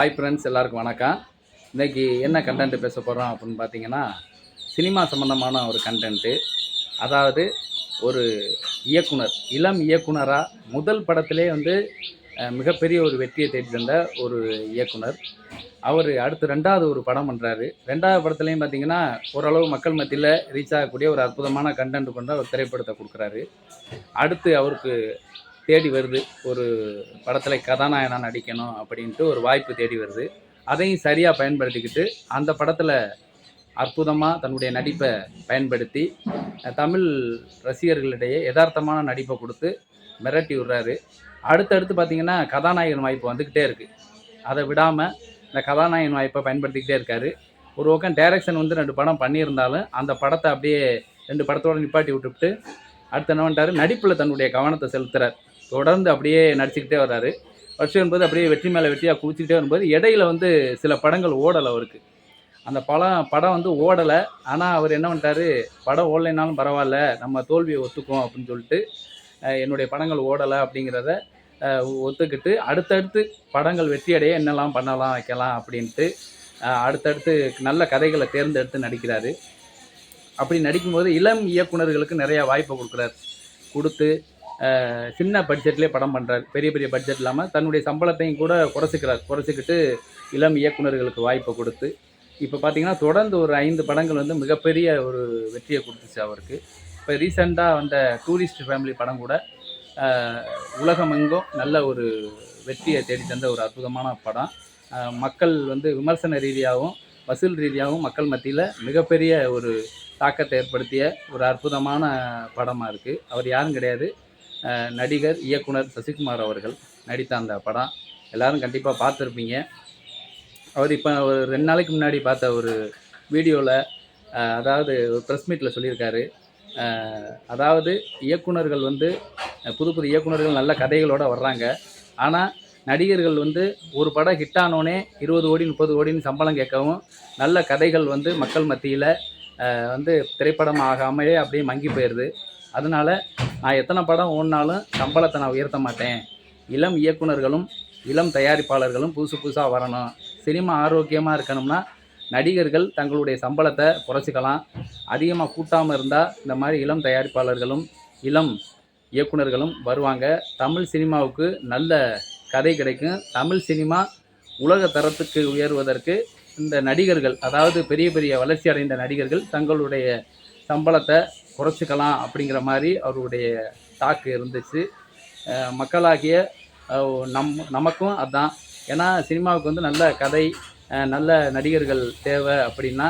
Hi friends, எல்லாருக்கும் வணக்கம். இன்றைக்கி என்ன கண்டென்ட் பேச போகிறோம் அப்படின்னு பார்த்தீங்கன்னா, சினிமா சம்மந்தமான ஒரு கண்டென்ட்டு. அதாவது ஒரு இயக்குனர், இளம் இயக்குனராக முதல் படத்திலே வந்து மிகப்பெரிய ஒரு வெற்றியை தேடி தந்த ஒரு இயக்குனர். அவர் அடுத்து 2வது ஒரு படம் பண்ணுறாரு. 2வது படத்துலேயும் பார்த்தீங்கன்னா, ஓரளவு மக்கள் மத்தியில் ரீச் ஆகக்கூடிய ஒரு அற்புதமான கண்டென்ட் கொண்ட ஒரு திரைப்படத்தை கொடுக்குறாரு. அடுத்து அவருக்கு தேடி வருது, ஒரு படத்தில் கதாநாயகனாக நடிக்கணும் அப்படின்ட்டு ஒரு வாய்ப்பு தேடி வருது. அதையும் சரியாக பயன்படுத்திக்கிட்டு அந்த படத்தில் அற்புதமாக தன்னுடைய நடிப்பை பயன்படுத்தி தமிழ் ரசிகர்களிடையே யதார்த்தமான நடிப்பை கொடுத்து மிரட்டி விடுறாரு. அடுத்தடுத்து பார்த்திங்கன்னா கதாநாயகன் வாய்ப்பு வந்துக்கிட்டே இருக்குது. அதை விடாமல் இந்த கதாநாயகன் வாய்ப்பை பயன்படுத்திக்கிட்டே இருக்கார். ஒரு பக்கம் டைரக்ஷன் வந்து 2 படம் பண்ணியிருந்தாலும் அந்த படத்தை அப்படியே 2 படத்தோடு நிப்பாட்டி விட்டுவிட்டு அடுத்து என்ன பண்ணிட்டாரு, நடிப்பில் தன்னுடைய கவனத்தை செலுத்துகிறார். தொடர்ந்து அப்படியே நடிச்சுக்கிட்டே வர்றாரு. வருஷம் என்பது அப்படியே வெற்றி மேலே வெற்றியாக குதிச்சுக்கிட்டே வரும்போது இடையில வந்து சில படங்கள் ஓடலை அவருக்கு. அந்த படம் வந்து ஓடலை. ஆனால் அவர் என்ன பண்ணிட்டாரு, படம் ஓடலைனாலும் பரவாயில்ல, நம்ம தோல்வியை ஒத்துக்கும் அப்படின்னு சொல்லிட்டு என்னுடைய படங்கள் ஓடலை அப்படிங்கிறத ஒத்துக்கிட்டு அடுத்தடுத்து படங்கள் வெற்றியடைய என்னெல்லாம் பண்ணலாம் வைக்கலாம் அப்படின்ட்டு அடுத்தடுத்து நல்ல கதைகளை தேர்ந்தெடுத்து நடிக்கிறாரு. அப்படி நடிக்கும்போது இளம் இயக்குனர்களுக்கு நிறையா வாய்ப்பை கொடுத்து சின்ன பட்ஜெட்லேயே படம் பண்ணுறாரு. பெரிய பெரிய பட்ஜெட் இல்லாமல் தன்னுடைய சம்பளத்தையும் கூட குறைச்சிக்கிட்டு இளம் இயக்குனர்களுக்கு வாய்ப்பை கொடுத்து இப்போ பார்த்திங்கன்னா தொடர்ந்து ஒரு 5 படங்கள் வந்து மிகப்பெரிய ஒரு வெற்றியை கொடுத்துச்சு அவருக்கு. இப்போ ரீசெண்டாக வந்த டூரிஸ்ட் ஃபேமிலி படம் கூட உலகமெங்கும் நல்ல ஒரு வெற்றியை தேடி தந்த ஒரு அற்புதமான படம். மக்கள் வந்து விமர்சன ரீதியாகவும் வசூல் ரீதியாகவும் மக்கள் மத்தியில் மிகப்பெரிய ஒரு தாக்கத்தை ஏற்படுத்திய ஒரு அற்புதமான படமாக இருக்குது. அவர் யாரும் கிடையாது, நடிகர் இயக்குனர் சசிகுமார் அவர்கள் நடித்த அந்த படம் எல்லோரும் கண்டிப்பாக பார்த்துருப்பீங்க. அவர் இப்போ ஒரு 2 நாளைக்கு முன்னாடி பார்த்த ஒரு வீடியோவில் அதாவது ஒரு ப்ரெஸ் மீட்டில் சொல்லியிருக்காரு. அதாவது இயக்குனர்கள் வந்து புது புது இயக்குனர்கள் நல்ல கதைகளோடு வர்றாங்க. ஆனால் நடிகர்கள் வந்து ஒரு படம் ஹிட் ஆனோடனே 20 கோடி 30 கோடின்னு சம்பளம் கேட்கவும் நல்ல கதைகள் வந்து மக்கள் மத்தியில் வந்து திரைப்படம் ஆகாமலே அப்படியே மங்கி போயிடுது. அதனால் நான் எத்தனை படம் ஓடினாலும் சம்பளத்தை நான் உயர்த்த மாட்டேன். இளம் இயக்குனர்களும் இளம் தயாரிப்பாளர்களும் புதுசாக வரணும். சினிமா ஆரோக்கியமாக இருக்கணும்னா நடிகர்கள் தங்களுடைய சம்பளத்தை குறைச்சிக்கலாம். அதிகமாக கூட்டாமல் இருந்தால் இந்த மாதிரி இளம் தயாரிப்பாளர்களும் இளம் இயக்குனர்களும் வருவாங்க. தமிழ் சினிமாவுக்கு நல்ல கதை கிடைக்கும். தமிழ் சினிமா உலக தரத்துக்கு உயர்வதற்கு இந்த நடிகர்கள், அதாவது பெரிய பெரிய வளர்ச்சி அடைந்த நடிகர்கள் தங்களுடைய சம்பளத்தை குறைச்சிக்கலாம் அப்படிங்கிற மாதிரி அவருடைய டாக்கு இருந்துச்சு. மக்களாகிய நமக்கும் அதுதான். ஏன்னா சினிமாவுக்கு வந்து நல்ல கதை, நல்ல நடிகர்கள் தேவை. அப்படின்னா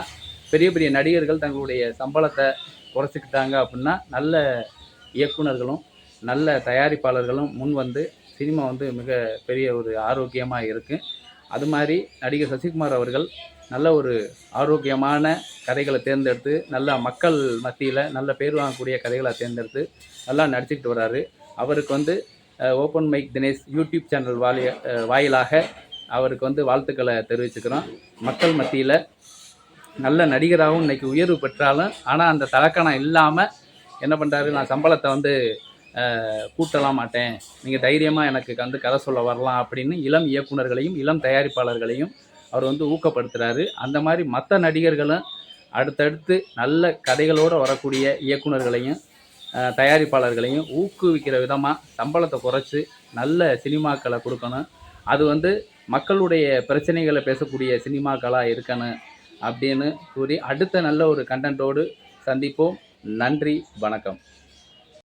பெரிய பெரிய நடிகர்கள் தங்களுடைய சம்பளத்தை குறைச்சிக்கிட்டாங்க அப்படின்னா நல்ல இயக்குனர்களும் நல்ல தயாரிப்பாளர்களும் முன் வந்து சினிமா வந்து மிக பெரிய ஒரு ஆரோக்கியமாக இருக்குது. அது மாதிரி நடிகர் சசிகுமார் அவர்கள் நல்ல ஒரு ஆரோக்கியமான கதைகளை தேர்ந்தெடுத்து நல்ல மக்கள் மத்தியில் நல்ல பேர் வாங்கக்கூடிய கதைகளை தேர்ந்தெடுத்து நல்லா நடிச்சுக்கிட்டு வர்றாரு. அவருக்கு வந்து open mic Dinesh YouTube channel வாயிலாக அவருக்கு வந்து வாழ்த்துக்களை தெரிவிச்சுக்கிறோம். மக்கள் மத்தியில் நல்ல நடிகராகவும் இன்றைக்கி உயர்வு பெற்றாலும் ஆனால் அந்த தலக்கணம் இல்லாமல் என்ன பண்ணுறாரு, நான் சம்பளத்தை வந்து கூட்டலாம் மாட்டேன், நீங்கள் தைரியமாக எனக்கு வந்து கதை சொல்ல வரலாம் அப்படின்னு இளம் இயக்குனர்களையும் இளம் தயாரிப்பாளர்களையும் அவர் வந்து ஊக்கப்படுத்துகிறாரு. அந்த மாதிரி மற்ற நடிகர்களும் அடுத்தடுத்து நல்ல கதைகளோடு வரக்கூடிய இயக்குனர்களையும் தயாரிப்பாளர்களையும் ஊக்குவிக்கிற விதமாக சம்பளத்தை குறைச்சி நல்ல சினிமாக்களை கொடுக்கணும். அது வந்து மக்களுடைய பிரச்சனைகளை பேசக்கூடிய சினிமாக்களாக இருக்கணும் அப்படின்னு கூறி அடுத்த நல்ல ஒரு கண்டென்ட்டோடு சந்திப்போம். நன்றி, வணக்கம்.